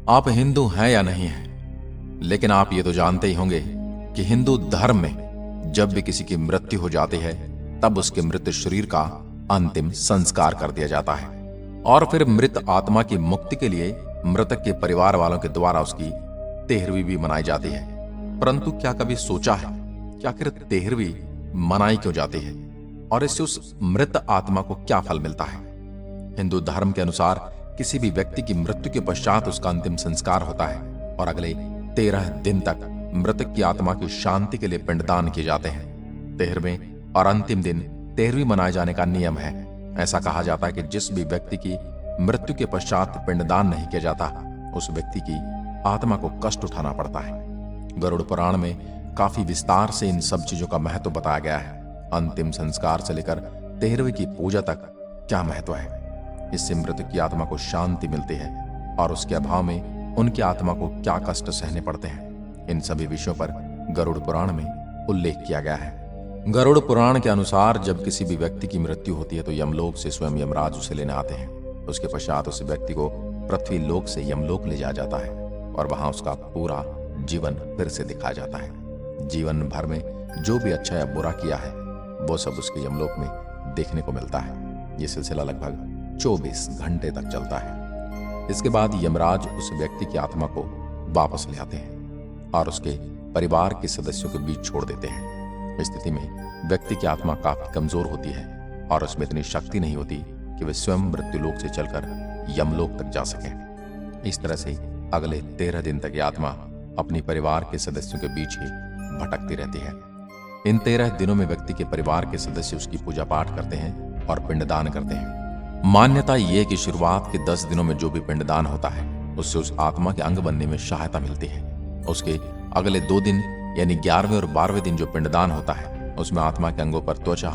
आप हिंदू हैं या नहीं हैं, लेकिन आप ये तो जानते ही होंगे कि हिंदू धर्म में जब भी किसी की मृत्यु हो जाती है तब उसके मृत शरीर का अंतिम संस्कार कर दिया जाता है और फिर मृत आत्मा की मुक्ति के लिए मृतक के परिवार वालों के द्वारा उसकी 13वीं भी मनाई जाती है। परंतु क्या कभी सोचा है कि आखिर 13वीं मनाई क्यों जाती है और इससे उस मृत आत्मा को क्या फल मिलता है? हिंदू धर्म के अनुसार किसी भी व्यक्ति की मृत्यु के पश्चात उसका अंतिम संस्कार होता है और अगले 13 दिन तक मृतक की आत्मा की शांति के लिए पिंडदान किए जाते हैं। 13वें और अंतिम दिन 13वीं मनाए जाने का नियम है। ऐसा कहा जाता है कि जिस भी व्यक्ति की मृत्यु के पश्चात पिंडदान नहीं किया जाता उस व्यक्ति की आत्मा को कष्ट उठाना पड़ता है। गरुड़ पुराण में काफी विस्तार से इन सब चीजों का महत्व बताया गया है। अंतिम संस्कार से लेकर 13वीं की पूजा तक क्या महत्व है, इससे मृतक की आत्मा को शांति मिलती है और उसके अभाव में उनकी आत्मा को क्या कष्ट सहने पड़ते हैं, इन सभी विषयों पर गरुड़ पुराण में उल्लेख किया गया है। गरुड़ पुराण के अनुसार जब किसी भी व्यक्ति की मृत्यु होती है तो यमलोक से स्वयं यमराज उसे लेने आते हैं। उसके पश्चात उस व्यक्ति को पृथ्वी लोक से यमलोक ले जाया जाता है और वहां उसका पूरा जीवन फिर से दिखाया जाता है। जीवन भर में जो भी अच्छा या बुरा किया है वो सब उसके यमलोक में देखने को मिलता है। ये सिलसिला लगभग 24 घंटे तक चलता है। इसके बाद यमराज उस व्यक्ति की आत्मा को वापस ले आते हैं और उसके परिवार के सदस्यों के बीच छोड़ देते हैं। इस स्थिति में व्यक्ति की आत्मा काफी कमजोर होती है और उसमें इतनी शक्ति नहीं होती कि वे स्वयं मृत्युलोक से चलकर यमलोक तक जा सके। इस तरह से अगले 13 दिन तक यह आत्मा अपने परिवार के सदस्यों के बीच ही भटकती रहती है। इन 13 दिनों में व्यक्ति के परिवार के सदस्य उसकी पूजा पाठ करते हैं और पिंडदान करते हैं। मान्यता ये कि शुरुआत के 10 दिनों में जो भी पिंडदान होता है उससे उस आत्मा के अंग बनने में सहायता मिलती है। उसके अगले 2 दिन यानी 11वें और 12वें दिन जो पिंडदान होता है उसमें आत्मा के अंगों पर त्वचा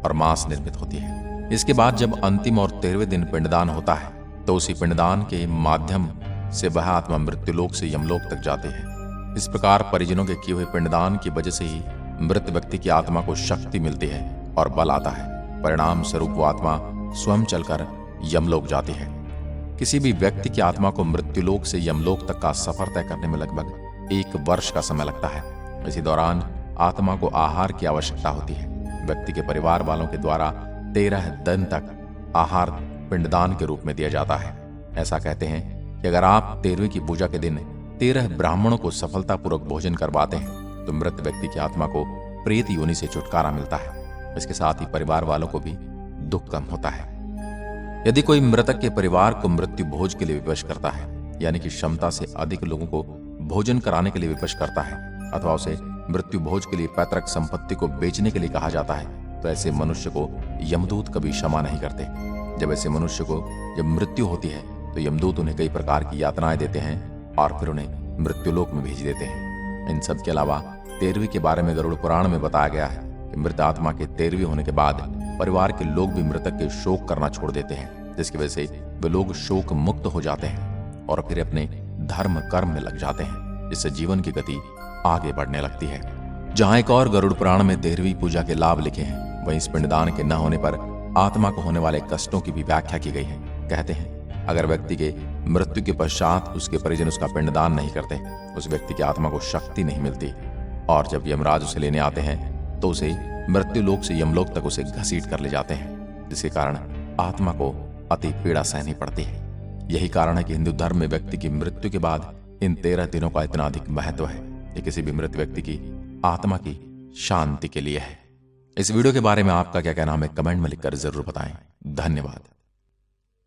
और मांस निर्मित होती है। इसके बाद जब अंतिम और 13वें दिन पिंडदान होता है तो उसी पिंडदान के माध्यम से वह आत्मा मृत्युलोक से यमलोक तक जाते हैं। इस प्रकार परिजनों के किए हुए पिंडदान की वजह से ही मृत व्यक्ति की आत्मा को शक्ति मिलती है और बल आता है। परिणाम स्वरूप वो आत्मा स्वयं चलकर यमलोक जाती है। किसी भी व्यक्ति की आत्मा को मृत्युलोक से यमलोक तक का सफर तय करने में लगभग 1 वर्ष का समय लगता है। इसी दौरान आत्मा को आहार की आवश्यकता होती है। व्यक्ति के परिवार वालों के द्वारा 13 दिन तक आहार पिंडदान के रूप में दिया जाता है। ऐसा कहते हैं कि अगर आप 13वीं की पूजा के दिन 13 ब्राह्मणों को सफलतापूर्वक भोजन करवाते हैं तो मृत व्यक्ति की आत्मा को प्रेत योनि से छुटकारा मिलता है। इसके साथ ही परिवार वालों को भी दुख कम होता है। यदि कोई मृतक के परिवार को मृत्यु भोज के लिए विवश करता है यानी कि क्षमता से अधिक लोगों को भोजन कराने के लिए विवश करता है अथवा उसे मृत्यु भोज के लिए पैतृक संपत्ति को बेचने के लिए कहा जाता है तो ऐसे मनुष्य को यमदूत कभी क्षमा नहीं करते। जब ऐसे मनुष्य को जब मृत्यु होती है तो यमदूत उन्हें कई प्रकार की यातनाएं देते हैं और फिर उन्हें मृत्युलोक में भेज देते हैं। इन सब के अलावा 13वीं के बारे में गरुड़ पुराण में बताया गया है कि मृत आत्मा के 13वीं होने के बाद परिवार के लोग भी मृतक के शोक करना छोड़ देते हैं, जिसकी वजह से वे लोग शोक मुक्त हो जाते हैं और फिर अपने धर्म कर्म में लग जाते हैं, जिससे जीवन की गति आगे बढ़ने लगती है। जहां एक और गरुड़ पुराण में 13वीं पूजा के लाभ लिखे हैं वहीं इस पिंडदान के न होने पर आत्मा को होने वाले कष्टों की भी व्याख्या की गई है। कहते हैं अगर व्यक्ति के मृत्यु के पश्चात उसके परिजन उसका पिंडदान नहीं करते उस व्यक्ति की आत्मा को शक्ति नहीं मिलती और जब यमराज उसे लेने आते हैं तो उसे मृत्युलोक से यमलोक तक उसे घसीट कर ले जाते हैं, जिसके कारण आत्मा को अति पीड़ा सहनी पड़ती है। यही कारण है कि हिंदू धर्म में व्यक्ति की मृत्यु के बाद इन 13 दिनों का इतना अधिक महत्व है। ये किसी भी मृत व्यक्ति की आत्मा की शांति के लिए है। इस वीडियो के बारे में आपका क्या कहना हमें कमेंट में लिखकर जरूर बताएं। धन्यवाद।